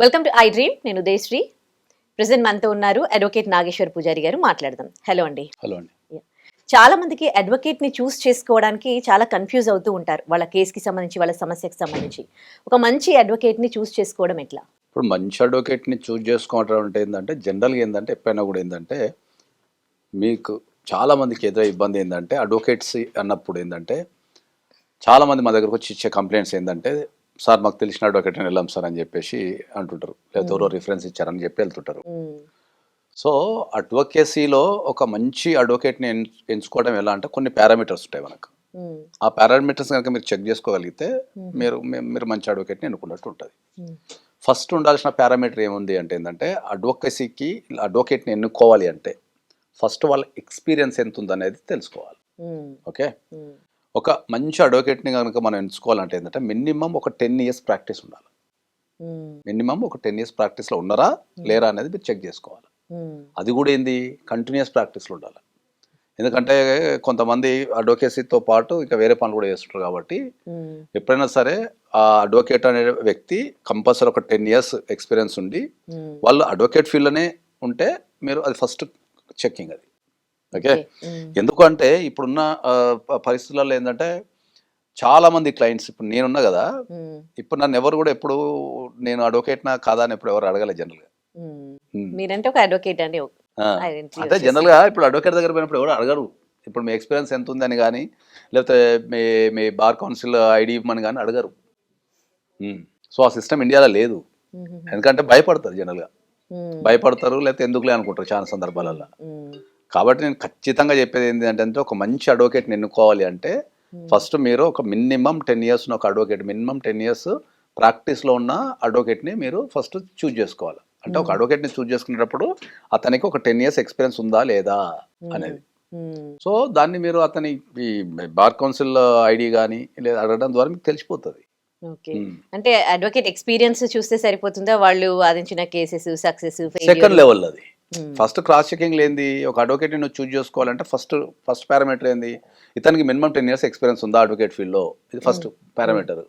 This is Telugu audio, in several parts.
Welcome to I dream. నేను ఉదయశ్రీ. ప్రెసెంట్ మనతో ఉన్నారు అడ్వకేట్ నాగేశ్వర్ పూజారి గారు. మాట్లాడదాం. హలో అండి. హలో అండి. చాలా మందికి అడ్వకేట్ ని చూస్ చేసుకోవడానికి చాలా కన్ఫ్యూజ్ అవుతూ ఉంటారు. వాళ్ళ కేసుకి సంబంధించి, వాళ్ళ సమస్యకి సంబంధించి. ఒక మంచి అడ్వకేట్ ని చూస్ చేసుకోవడం ఎట్లా? ఇప్పుడు మంచి అడ్వకేట్ని చూస్ చేసుకోవడం అంటే ఏంటంటే జనరల్గా ఏంటంటే ఎప్పుడైనా కూడా ఏంటంటే మీకు చాలామందికి ఎదురయ్యే ఇబ్బంది ఏంటంటే అడ్వకేట్స్ అన్నప్పుడు ఏంటంటే చాలామంది మా దగ్గరకు వచ్చి ఇచ్చే కంప్లైంట్స్ ఏంటంటే సార్ మాకు తెలిసిన అడ్వకేట్ని వెళ్ళాం సార్ అని చెప్పేసి అంటుంటారు, లేకపోతే ఎవరో రిఫరెన్స్ ఇచ్చారని చెప్పి వెళ్తుంటారు. సో అడ్వకేసీలో ఒక మంచి అడ్వకేట్ని ఎంచుకోవడం ఎలా అంటే కొన్ని పారామీటర్స్ ఉంటాయి మనకు. ఆ పారామీటర్స్ కనుక మీరు చెక్ చేసుకోగలిగితే మీరు మంచి అడ్వకేట్ని ఎన్నుకున్నట్టు ఉంటుంది. ఫస్ట్ ఉండాల్సిన పారామీటర్ ఏముంది అంటే ఏంటంటే అడ్వకేసీకి అడ్వకేట్ని ఎన్నుకోవాలి అంటే ఫస్ట్ వాళ్ళ ఎక్స్పీరియన్స్ ఎంత ఉందనేది తెలుసుకోవాలి. ఓకే, ఒక మంచి అడ్వకేట్ని కనుక మనం ఎంచుకోవాలంటే ఏంటంటే మినిమం ఒక 10 years ప్రాక్టీస్ ఉండాలి. మినిమం ఒక 10 years ప్రాక్టీస్లో ఉన్నారా లేరా అనేది మీరు చెక్ చేసుకోవాలి. అది కూడా ఏంది, కంటిన్యూస్ ప్రాక్టీస్లో ఉండాలి. ఎందుకంటే కొంతమంది అడ్వకేసీతో పాటు ఇంకా వేరే పనులు కూడా చేస్తుంటారు కాబట్టి ఎప్పుడైనా సరే ఆ అడ్వకేట్ అనే వ్యక్తి కంపల్సరీ ఒక 10 years ఎక్స్పీరియన్స్ ఉండి వాళ్ళు అడ్వకేట్ ఫీల్డ్లోనే ఉంటే మీరు అది ఫస్ట్ చెక్కింగ్ అది. ఓకే, ఎందుకంటే ఇప్పుడున్న పరిస్థితులలో ఏంటంటే చాలా మంది క్లయింట్స్, ఇప్పుడు నేనున్నా కదా, ఇప్పుడు నన్ను ఎవరు కూడా ఎప్పుడు నేను అడ్వకేట్నా కాదా అని ఎప్పుడు ఎవరు అడగలేదు జనరల్గా. మీరంటే ఒక అడ్వకేట్ అని అంటే జనరల్గా ఇప్పుడు అడ్వకేట్ దగ్గర పోయినప్పుడు ఎవరు అడగరు ఇప్పుడు మీ ఎక్స్పీరియన్స్ ఎంత ఉందని కానీ, లేకపోతే మీ బార్ కౌన్సిల్ ఐడి ఇవ్వమని కానీ అడగరు. సో ఆ సిస్టమ్ ఇండియాలో లేదు. ఎందుకంటే భయపడతారు, జనరల్గా భయపడతారు, లేకపోతే ఎందుకులే అనుకుంటారు చాలా సందర్భాలలో. కాబట్టి నేను ఖచ్చితంగా చెప్పేది ఏంటంటే ఒక మంచి అడ్వకేట్ని ఎన్నుకోవాలి అంటే ఫస్ట్ మీరు ఒక మినిమం 10 years ఉన్న ఒక అడ్వకేట్, మినిమం 10 years ప్రాక్టీస్లో ఉన్న అడ్వకేట్ని మీరు ఫస్ట్ చూజ్ చేసుకోవాలి. అంటే ఒక అడ్వకేట్ని చూజ్ చేసుకునేటప్పుడు అతనికి ఒక 10 years ఎక్స్పీరియన్స్ ఉందా లేదా అనేది. సో దాన్ని మీరు అతని ఈ బార్ కౌన్సిల్ ఐడి కానీ లేదా అడగడం ద్వారా మీకు తెలిసిపోతుంది. అంటే అడ్వకేట్ ఎక్స్పీరియన్స్ చూస్తే సరిపోతుందా? వాళ్ళు వాదించిన కేసెస్ సక్సెస్ సెకండ్ లెవెల్ అది. ఫస్ట్ క్రాస్ చెకింగ్ లేనిది ఒక అడ్వకేట్ నువ్వు చూజ్ చేసుకోవాలంటే ఫస్ట్ పారామీటర్ ఏంది, ఇతనికి మినిమం 10 years ఎక్స్పీరియన్స్ ఉందా అడ్వకేట్ ఫీల్డ్లో, ఇది ఫస్ట్ పారామీటర్.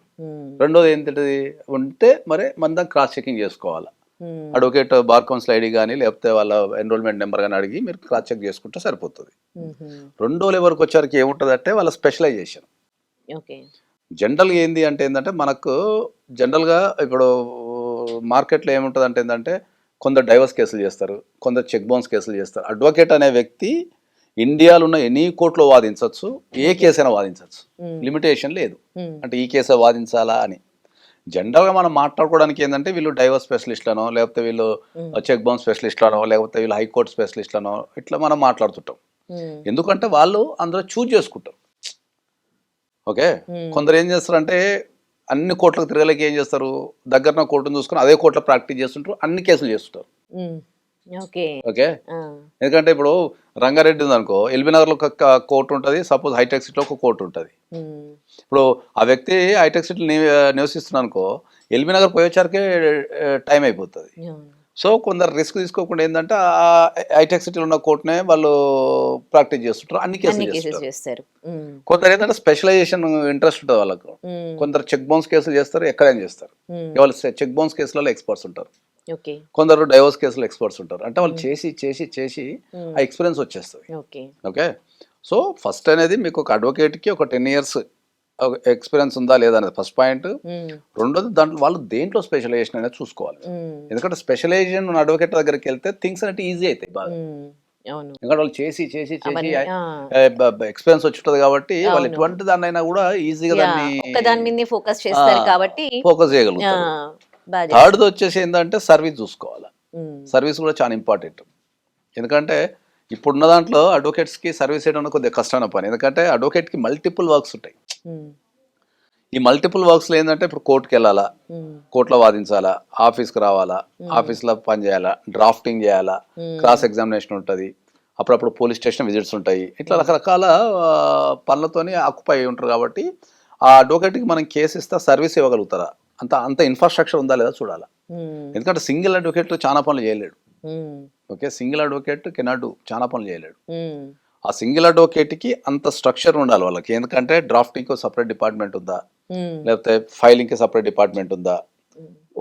రెండోది ఏంటంటే ఉంటే మరి మన క్రాస్ చెకింగ్ చేసుకోవాలి. అడ్వకేట్ బార్ కౌన్సిల్ ఐడి కానీ లేకపోతే వాళ్ళ ఎన్రోల్మెంట్ నెంబర్ కానీ అడిగి మీరు క్రాస్ చెక్ చేసుకుంటే సరిపోతుంది. రెండో లెవెల్కి వచ్చరికి ఏముంటుంది అంటే వాళ్ళ స్పెషలైజేషన్. జనరల్గా ఏంది అంటే ఏంటంటే మనకు జనరల్గా ఇప్పుడు మార్కెట్లో ఏముంటుంది అంటే ఏంటంటే కొందరు డైవర్స్ కేసులు చేస్తారు, కొందరు చెక్ బౌన్స్ కేసులు చేస్తారు. అడ్వకేట్ అనే వ్యక్తి ఇండియాలో ఉన్న ఎనీ కోర్టులో వాదించవచ్చు, ఏ కేసైనా వాదించవచ్చు, లిమిటేషన్ లేదు. అంటే ఈ కేసు వాదించాలా అని. జనరల్గా మనం మాట్లాడుకోవడానికి ఏంటంటే వీళ్ళు డైవర్స్ స్పెషలిస్ట్లనో లేకపోతే వీళ్ళు చెక్ బౌన్స్ స్పెషలిస్ట్లనో లేకపోతే వీళ్ళు హైకోర్టు స్పెషలిస్ట్లనో ఇట్లా మనం మాట్లాడుతుంటాం. ఎందుకంటే వాళ్ళు అందరూ చూజ్ చేసుకుంటారు. ఓకే, కొందరు ఏం చేస్తారంటే అన్ని కోర్టులకు తిరగలేక ఏం చేస్తారు, దగ్గర కోర్టును చూసుకుని అదే కోర్టులో ప్రాక్టీస్ చేస్తుంటారు, అన్ని కేసులు చేస్తుంటారు. ఓకే, ఎందుకంటే ఇప్పుడు రంగారెడ్డి ఉందనుకో, ఎల్బీనగర్లో ఒక కోర్టు ఉంటుంది, సపోజ్ హైటెక్ సిటీలో ఒక కోర్టు ఉంటుంది. ఇప్పుడు ఆ వ్యక్తి హైటెక్ సిటీలో నివసిస్తున్నాను అనుకో, ఎల్బీనగర్ పోయేసరికి టైం అయిపోతుంది. సో కొందరు రిస్క్ తీసుకోకుండా ఏంటంటే ఆ హైటెక్ సిటీలో ఉన్న కోర్టునే వాళ్ళు ప్రాక్టీస్ చేస్తుంటారు, అన్ని కేసులు చేస్తారు. కొందరు ఏంటంటే స్పెషలైజేషన్ ఇంట్రెస్ట్ ఉంటుంది వాళ్ళకు. కొందరు చెక్ బౌన్స్ కేసులు చేస్తారు, ఎక్కడైనా చేస్తారు. వాళ్ళు చెక్ బౌన్స్ కేసులలో ఎక్స్పర్ట్స్ ఉంటారు, కొందరు డైవర్స్ కేసులు ఎక్స్పర్ట్స్ ఉంటారు. అంటే వాళ్ళు చేసి చేసి చేసి ఆ ఎక్స్పీరియన్స్ వచ్చేస్తుంది. ఓకే, సో ఫస్ట్ అనేది మీకు ఒక అడ్వకేట్కి ఒక 10 years ఎక్స్పీరియన్స్ ఉందా లేదా అనేది ఫస్ట్ పాయింట్. రెండోది దాంట్లో వాళ్ళు దేంట్లో స్పెషలైజేషన్ అనేది చూసుకోవాలి. ఎందుకంటే స్పెషలైజేషన్ ఉన్న అడ్వకేట్ దగ్గరికి వెళ్తే థింగ్స్ అంటే ఈజీ అవుతాయి బాగా. ఎందుకంటే వాళ్ళు చేసి చేసి చేసి ఎక్స్పీరియన్స్ వచ్చుంటది కాబట్టి వాళ్ళు ఎటువంటి దాన్నైనా కూడా ఈజీగా దాన్ని ఫోకస్ చేయగలుగుతారు. థర్డ్ వచ్చేసి ఏంటంటే సర్వీస్ చూసుకోవాలి. సర్వీస్ కూడా చాలా ఇంపార్టెంట్. ఎందుకంటే ఇప్పుడున్న దాంట్లో అడ్వకేట్స్కి సర్వీస్ చేయడం కొద్దిగా కష్టమైన పని. ఎందుకంటే అడ్వకేట్కి మల్టిపుల్ వర్క్స్ ఉంటాయి. ఈ మల్టిపుల్ వర్క్స్లో ఏంటంటే ఇప్పుడు కోర్టుకి వెళ్ళాలా, కోర్టులో వాదించాలా, ఆఫీస్కి రావాలా, ఆఫీస్లో పని చేయాలా, డ్రాఫ్టింగ్ చేయాలా, క్రాస్ ఎగ్జామినేషన్ ఉంటుంది, అప్పుడప్పుడు పోలీస్ స్టేషన్ విజిట్స్ ఉంటాయి. ఇట్లా రకరకాల పనులతోని ఆక్యుపై ఉంటారు. కాబట్టి ఆ అడ్వకేట్కి మనం కేసు ఇస్తే సర్వీస్ ఇవ్వగలుగుతారా, అంత ఇన్ఫ్రాస్ట్రక్చర్ ఉందా లేదా చూడాలా. ఎందుకంటే సింగిల్ అడ్వకేట్ చాలా పనులు చేయలేడు. Okay, single advocate cannot do, చాలా పనులు చేయలేడు. ఆ సింగిల్ అడ్వకేట్కి అంత స్ట్రక్చర్ ఉండాలి వాళ్ళకి. ఎందుకంటే డ్రాఫ్టింగ్కి సపరేట్ డిపార్ట్మెంట్ ఉందా, లేకపోతే ఫైలింగ్కి సపరేట్ డిపార్ట్మెంట్ ఉందా,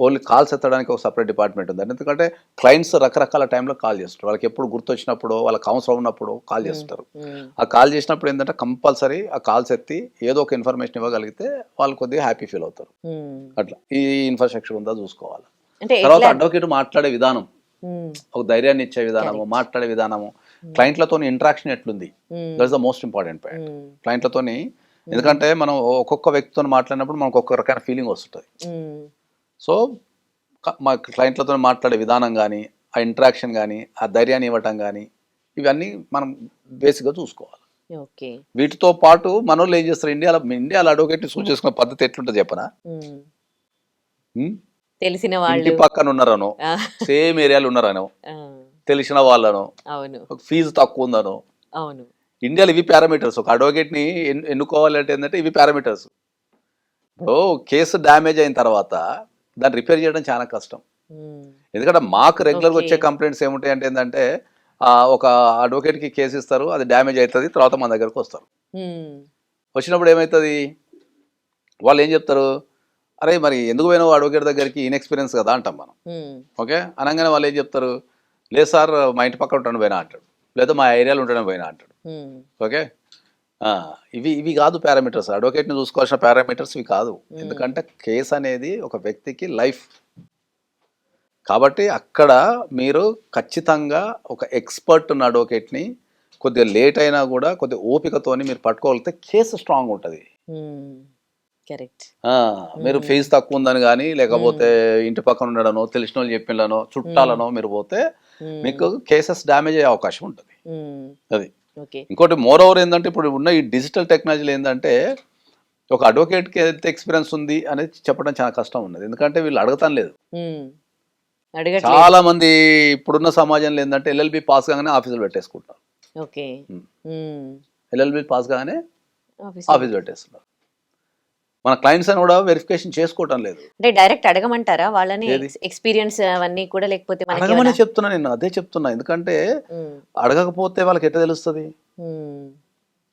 ఓన్లీ కాల్స్ ఎత్తడానికి ఒక సపరేట్ డిపార్ట్మెంట్ ఉంది. ఎందుకంటే క్లయింట్స్ రకరకాల టైంలో కాల్ చేస్తారు. వాళ్ళకి ఎప్పుడు గుర్తొచ్చినప్పుడు, వాళ్ళకి అవసరం ఉన్నప్పుడు కాల్ చేస్తారు. ఆ కాల్ చేసినప్పుడు ఏంటంటే కంపల్సరీ ఆ కాల్స్ ఎత్తి ఏదో ఒక ఇన్ఫర్మేషన్ ఇవ్వగలిగితే వాళ్ళు కొద్దిగా హ్యాపీ ఫీల్ అవుతారు. అట్లా ఈ ఇన్ఫ్రాస్ట్రక్చర్ ఉందా చూసుకోవాలి. అంటే తర్వాత ఎట్లా అడ్వకేట్ మాట్లాడే విధానం, ఒక ధైర్యాన్ని ఇచ్చే విధానము, మాట్లాడే విధానము, క్లయింట్లతో ఇంటరాక్షన్ ఎట్లుంది, that is the most important point. క్లయింట్లతోని, ఎందుకంటే మనం ఒక్కొక్క వ్యక్తితో మాట్లాడినప్పుడు మనకు ఒక్కొక్క రకమైన ఫీలింగ్ వస్తుంటుంది. సో మా క్లయింట్లతో మాట్లాడే విధానం కానీ, ఆ ఇంటరాక్షన్ కానీ, ఆ ధైర్యాన్ని ఇవ్వటం కానీ, ఇవన్నీ మనం బేసిక్గా చూసుకోవాలి. ఓకే. వీటితో పాటు మనోళ్ళు ఏం చేస్తారు, ఇండియాలో అడ్వకేట్ చూస్ చేసుకునే పద్ధతి ఎట్లుంటుంది చెప్పనా? తెలిసిన ఇంటి వాళ్ళు పక్కన ఉన్నారనో, సేమ్ ఏరియాలో ఉన్నారనో, తెలిసిన వాళ్ళనో, అవును, ఫీజు తక్కువ ఉందనో, అవును. ఇండియాలో ఇవి పారామీటర్స్. ఒక అడ్వకేట్ని ఎన్నుకోవాలంటే ఏంటంటే ఇవి పారామీటర్స్. ఇప్పుడు కేసు డ్యామేజ్ అయిన తర్వాత దాన్ని రిపేర్ చేయడం చాలా కష్టం. ఎందుకంటే మాకు రెగ్యులర్గా వచ్చే కంప్లైంట్స్ ఏముంటాయి అంటే ఏంటంటే, ఒక అడ్వకేట్కి కేసు ఇస్తారు, అది డ్యామేజ్ అవుతుంది, తర్వాత మన దగ్గరకు వస్తారు. వచ్చినప్పుడు ఏమవుతుంది, వాళ్ళు ఏం చెప్తారు, అరే మరి ఎందుకు పోయినావు అడ్వకేట్ దగ్గరికి, ఇన్ఎక్స్పీరియన్స్ కదా అంటాం మనం. ఓకే అనగానే వాళ్ళు ఏం చెప్తారు, లేదు సార్ మా ఇంటి పక్కన ఉంటాను పోయినా అంటాడు, లేదా మా ఏరియాలో ఉంటాను పోయినా అంటాడు. ఓకే, ఇవి కాదు పారామీటర్స్. అడ్వకేట్ని చూసుకోవాల్సిన పారామీటర్స్ ఇవి కాదు. ఎందుకంటే కేసు అనేది ఒక వ్యక్తికి లైఫ్. కాబట్టి అక్కడ మీరు ఖచ్చితంగా ఒక ఎక్స్పర్ట్ ఉన్న అడ్వకేట్ని కొద్దిగా లేట్ అయినా కూడా కొద్దిగా ఓపికతోని మీరు పట్టుకోగలిగితే కేసు స్ట్రాంగ్ ఉంటుంది. కరెక్ట్. మీరు ఫీజు తక్కువ ఉందని కానీ, లేకపోతే ఇంటి పక్కన ఉండడనో, తెలిసిన వాళ్ళు చెప్పిండనో, చుట్టాలనో మీరు పోతే మీకు కేసెస్ డ్యామేజ్ అయ్యే అవకాశం ఉంటుంది. అది ఇంకోటి మోర్ ఓవర్ ఏంటంటే, ఇప్పుడు ఉన్న ఈ డిజిటల్ టెక్నాలజీలు ఏంటంటే ఒక అడ్వకేట్కి ఎంత ఎక్స్పీరియన్స్ ఉంది అనేది చెప్పడం చాలా కష్టం ఉన్నది. ఎందుకంటే వీళ్ళు అడగతాం లేదు. చాలా మంది ఇప్పుడున్న సమాజంలో ఏంటంటే ఎల్ఎల్బి పాస్ కాగానే ఆఫీసులు పెట్టేసుకుంటారు. ఎల్ఎల్బి పాస్ కాగానే ఆఫీస్ పెట్టేస్తున్నారు. మన క్లయింట్స్ అని కూడా వెరిఫికేషన్ చేసుకోవటం లేదు. అంటే డైరెక్ట్ అడగమంటారా వాళ్ళని, ఎక్స్పీరియన్స్ అవన్నీ కూడా, లేకపోతే అడగమని చెప్తున్నా, నేను అదే చెప్తున్నా. ఎందుకంటే అడగకపోతే వాళ్ళకి ఎట్లా తెలుస్తుంది,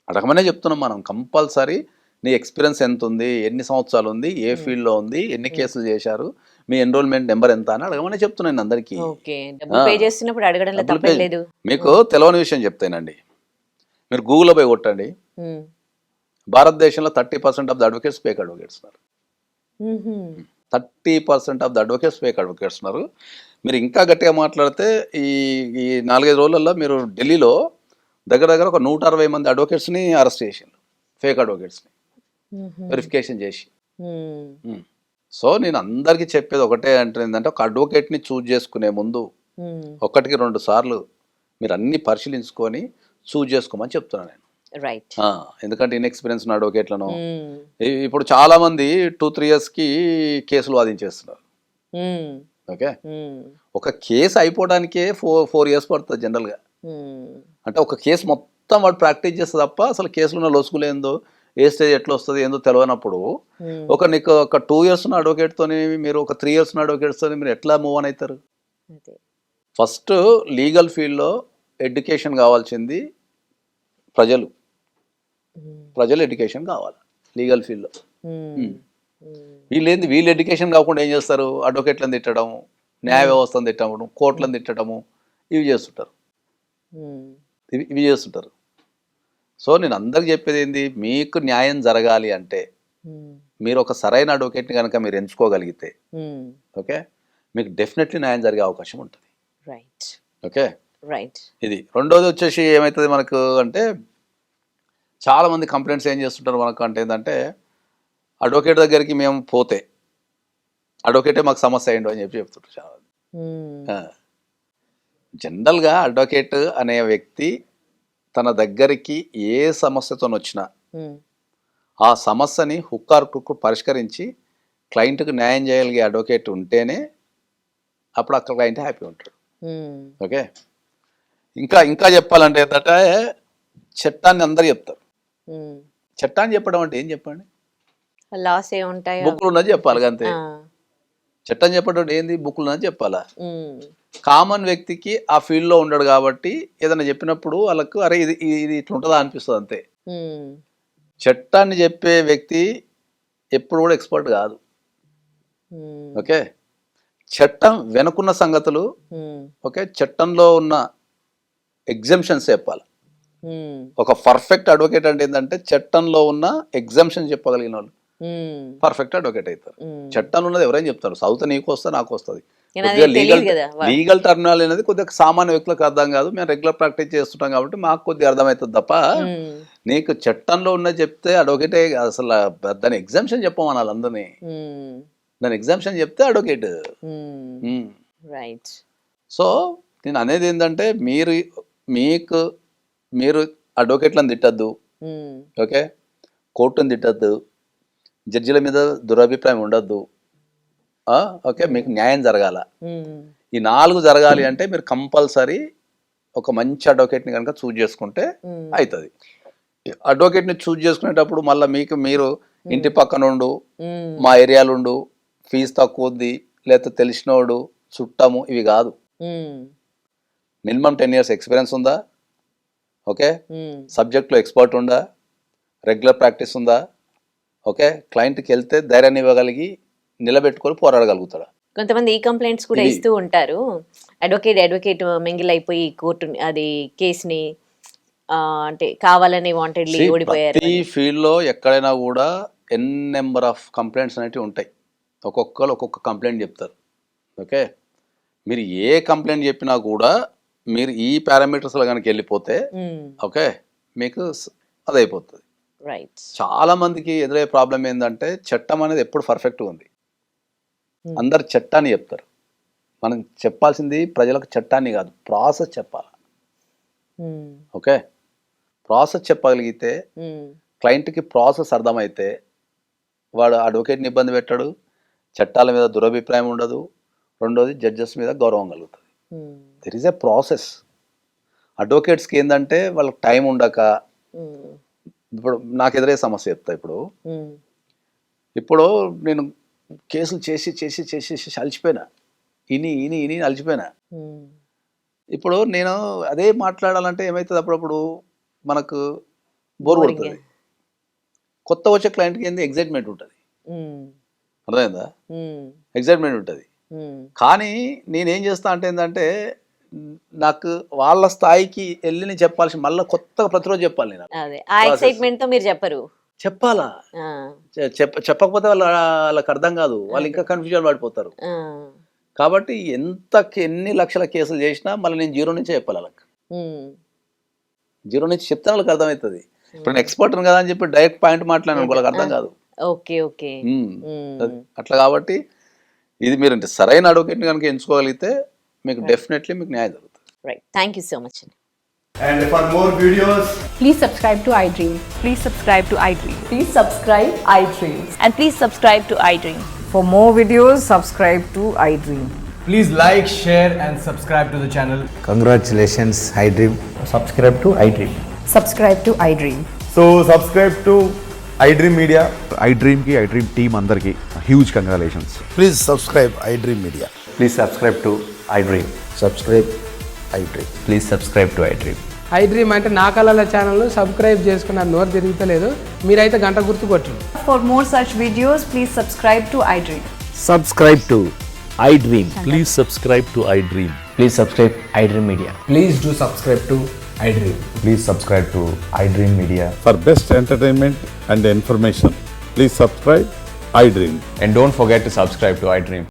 అడగమనే చెప్తున్నాం మనం. కంపల్సరీ నీ ఎక్స్పీరియన్స్ ఎంత ఉంది, ఎన్ని సంవత్సరాలు ఉంది, ఏ ఫీల్డ్లో ఉంది, ఎన్ని కేసులు చేశారు, మీ ఎన్రోల్మెంట్ నెంబర్ ఎంత అని అడగమనే చెప్తున్నాను అందరికీ. మీకు తెలియని విషయం చెప్తానండి, మీరు గూగుల్లో పోయి కొట్టండి, భారతదేశంలో 30% of the advocates fake advocates ఉన్నారు. 30% of the advocates fake advocates ఉన్నారు. మీరు ఇంకా గట్టిగా మాట్లాడితే ఈ 4-5 రోజులలో మీరు ఢిల్లీలో దగ్గర ఒక 160 మంది అడ్వకేట్స్ని అరెస్ట్ చేసిండు, ఫేక్ అడ్వకేట్స్ని వెరిఫికేషన్ చేసి. సో నేను అందరికీ చెప్పేది ఒకటే అంటే ఏంటంటే, ఒక అడ్వకేట్ని చూజ్ చేసుకునే ముందు 1-2 సార్లు మీరు అన్ని పరిశీలించుకొని చూజ్ చేసుకోమని చెప్తున్నాను నేను. రైట్. ఎందుకంటే ఇన్ఎక్స్పీరియన్స్ ఉన్న అడ్వకేట్లను ఇప్పుడు చాలా మంది 2-3 yearsకి కేసులు వాదించేస్తున్నారు. ఓకే, ఒక కేసు అయిపోవడానికే 4 years పడుతుంది జనరల్గా. అంటే ఒక కేసు మొత్తం వాడు ప్రాక్టీస్ చేస్తే తప్ప అసలు కేసులో ఉన్న లొసుగులేందో, ఏ స్టేజ్ ఎట్లా వస్తుంది ఏందో తెలియనప్పుడు నీకు ఒక 2 years ఉన్న అడ్వకేట్తోని, మీరు ఒక 3 years ఉన్న అడ్వకేట్స్తో మీరు ఎట్లా మూవ్ ఆన్ అవుతారు? ఫస్ట్ లీగల్ ఫీల్డ్లో ఎడ్యుకేషన్ కావాల్సింది ప్రజలు ఎడ్యుకేషన్ కావాలి లీగల్ ఫీల్డ్లో. వీళ్ళు ఎడ్యుకేషన్ కాకుండా ఏం చేస్తారు, అడ్వకేట్లను తిట్టడం, న్యాయ వ్యవస్థను తిట్టడం, కోర్టులను తిట్టడము, ఇవి చేస్తుంటారు. సో నేను అందరికి చెప్పేది ఏంది, మీకు న్యాయం జరగాలి అంటే మీరు ఒక సరైన అడ్వకేట్ని కనుక మీరు ఎంచుకోగలిగితే ఓకే, మీకు డెఫినెట్లీ న్యాయం జరిగే అవకాశం ఉంటుంది. రైట్. Okay, right. ఇది. రెండోది వచ్చేసి ఏమవుతుంది మనకు అంటే, చాలా మంది కంప్లైంట్స్ ఏం చేస్తుంటారు మనకు అంటే ఏంటంటే, అడ్వకేట్ దగ్గరికి మేము పోతే అడ్వకేటే మాకు సమస్య అయ్యిండు అని చెప్తుంటారు చాలా మంది. జనరల్గా అడ్వకేట్ అనే వ్యక్తి తన దగ్గరికి ఏ సమస్యతో వచ్చినా ఆ సమస్యని హుక్కు పరిష్కరించి క్లయింట్కి న్యాయం చేయగలిగే అడ్వకేట్ ఉంటేనే అప్పుడు అక్కడ క్లయింట్ హ్యాపీ ఉంటాడు. ఓకే, ఇంకా చెప్పాలంటే ఏంటంటే, చట్టాన్ని అందరు చెప్తారు. చట్టాన్ని చెప్పడం అంటే ఏం చెప్పండి, లాస్ ఏముంటాయి, బుక్లు ఉన్నది చెప్పాలి అంతే. చట్టం చెప్పడం ఏంది, బుక్లు ఉన్నది చెప్పాలా. కామన్ వ్యక్తికి ఆ ఫీల్డ్లో ఉండడు కాబట్టి ఏదైనా చెప్పినప్పుడు వాళ్ళకు అరే ఇది ఇట్లా ఉంటుందా అనిపిస్తుంది అంతే. చట్టాన్ని చెప్పే వ్యక్తి ఎప్పుడు కూడా ఎక్స్పర్ట్ కాదు. ఓకే, చట్టం వెనుకున్న సంగతులు, ఓకే, చట్టంలో ఉన్న ఎగ్జంప్షన్స్ చెప్పాలి. ఒక పర్ఫెక్ట్ అడ్వకేట్ అంటే ఏంటంటే చట్టంలో ఉన్న ఎగ్జంప్షన్ చెప్పగలిగిన వాళ్ళు పర్ఫెక్ట్ అడ్వకేట్ అవుతారు. చట్టంలో ఉన్నది ఎవరైనా చెప్తారు, చదువుతా నీకు వస్తా నాకు వస్తుంది. లీగల్ టర్మినాలజీ అనేది కొద్దిగా సామాన్య వ్యక్తులకు అర్థం కాదు. మేము రెగ్యులర్ ప్రాక్టీస్ చేస్తుంటాం కాబట్టి మాకు కొద్దిగా అర్థమవుతుంది తప్ప నీకు చట్టంలో ఉన్నది చెప్తే అడ్వకేటే అసలు దాని ఎగ్జామ్షన్ చెప్పమనాలి అందరినీ. దాని ఎగ్జామ్షన్ చెప్తే అడ్వకేట్. రైట్. సో నేను అనేది ఏంటంటే మీరు అడ్వకేట్లను తిట్టద్దు, ఓకే, కోర్టును తిట్టద్దు, జడ్జిల మీద దురభిప్రాయం ఉండద్దు, ఓకే, మీకు న్యాయం జరగాల. ఈ 4 జరగాలి అంటే మీరు కంపల్సరీ ఒక మంచి అడ్వకేట్ని కనుక చూజ్ చేసుకుంటే అవుతుంది. అడ్వకేట్ని చూజ్ చేసుకునేటప్పుడు మళ్ళీ మీరు ఇంటి పక్కన ఉండు, మా ఏరియాలో ఉండు, ఫీజు తక్కువది, లేకపోతే తెలిసినోడు, చుట్టము, ఇవి కాదు. మినిమం 10 years ఎక్స్పీరియన్స్ ఉందా, ఓకే, సబ్జెక్ట్లో ఎక్స్పర్ట్ ఉందా, రెగ్యులర్ ప్రాక్టీస్ ఉందా, ఓకే, క్లయింట్కి వెళ్తే ధైర్యాన్ని ఇవ్వగలిగి నిలబెట్టుకొని పోరాడగలుగుతాడు. కొంతమంది ఈ కంప్లైంట్స్ కూడా ఇస్తూ ఉంటారు, అడ్వకేట్ మింగిల్ అయిపోయి కోర్టు అది కేసుని అంటే కావాలని వాంటెడ్లీ ఓడిపోయారు. ప్రతి ఫీల్డ్లో ఎక్కడైనా కూడా నెంబర్ ఆఫ్ కంప్లైంట్స్ అనేవి ఉంటాయి. ఒక్కొక్కరు ఒక్కొక్క కంప్లైంట్ చెప్తారు, ఓకే. మీరు ఏ కంప్లైంట్ చెప్పినా కూడా మీరు ఈ పారామీటర్స్లో కనుక వెళ్ళిపోతే ఓకే మీకు అది అయిపోతుంది. రైట్. చాలా మందికి ఎదురయ్యే ప్రాబ్లం ఏంటంటే చట్టం అనేది ఎప్పుడు పర్ఫెక్ట్గా ఉంది. అందరు చట్టాన్ని చెప్తారు, మనం చెప్పాల్సింది ప్రజలకు చట్టాన్ని కాదు, ప్రాసెస్ చెప్పాలి. ఓకే, ప్రాసెస్ చెప్పగలిగితే క్లయింట్కి ప్రాసెస్ అర్థమైతే వాడు అడ్వకేట్ని ఇబ్బంది పెట్టాడు, చట్టాల మీద దురభిప్రాయం ఉండదు, రెండోది జడ్జెస్ మీద గౌరవం కలుగుతుంది. There is a process. అడ్వకేట్స్కి ఏంటంటే వాళ్ళకి టైం ఉండక, ఇప్పుడు నాకు ఎదురే సమస్య చెప్తా. ఇప్పుడు నేను కేసులు చేసి అలిచిపోయినా, ఇని అలిచిపోయినా. ఇప్పుడు నేను అదే మాట్లాడాలంటే ఏమవుతుంది, అప్పుడప్పుడు మనకు బోర్ కొడుతుంది. కొత్త వచ్చే క్లయింట్కి ఏంది ఎగ్జైట్మెంట్ ఉంటుంది, అర్థమైందా, ఎగ్జైట్మెంట్ ఉంటుంది. కానీ నేనేం చేస్తా అంటే ఏంటంటే నాకు వాళ్ళ స్థాయికి వెళ్ళి నేను చెప్పాల్సి మళ్ళీ కొత్తగా ప్రతిరోజు చెప్పాలి. నేను చెప్పాలా, చెప్పకపోతే వాళ్ళకి అర్థం కాదు, వాళ్ళు ఇంకా కన్ఫ్యూజన్ పడిపోతారు. కాబట్టి ఎన్ని లక్షల కేసులు చేసినా మళ్ళీ నేను 0 నుంచే చెప్పాలి వాళ్ళకి. 0 నుంచి చెప్తే వాళ్ళకి అర్థమవుతుంది. ఇప్పుడు నేను ఎక్స్పర్ట్ కదా అని చెప్పి డైరెక్ట్ పాయింట్ మాట్లాడిన వాళ్ళకి అర్థం కాదు. అట్లా కాబట్టి ఇది మీరు సరైన అడ్వకేట్ని కనుక ఎంచుకోగలిగితే మీకు డెఫినెట్లీ మీకు న్యాయం జరుగుతుంది. Right. Thank you so much. And for more videos, please subscribe to iDream. Please subscribe to iDream. Please subscribe iDream. And please subscribe to iDream. For more videos, subscribe to iDream. please like, share and subscribe to the channel. Congratulations, iDream. Subscribe to iDream. Subscribe to iDream. So subscribe to iDream Media. iDream team andarki huge congratulations. Please subscribe iDream Media. Please subscribe to iDream. Subscribe iDream. Please subscribe to iDream. iDream అంటే నా కళల ఛానల్ను సబ్స్క్రైబ్ చేసుకున్న నోరు తిరుగుతలేదు, మీరైతే గంట గుర్తు కొట్టండి. For more such videos, please subscribe to iDream. Subscribe to iDream. Please subscribe to iDream. Please subscribe iDream Media. Please do subscribe to iDream. Please subscribe to iDream Media. For best entertainment and information, please subscribe iDream. And don't forget to subscribe to iDream.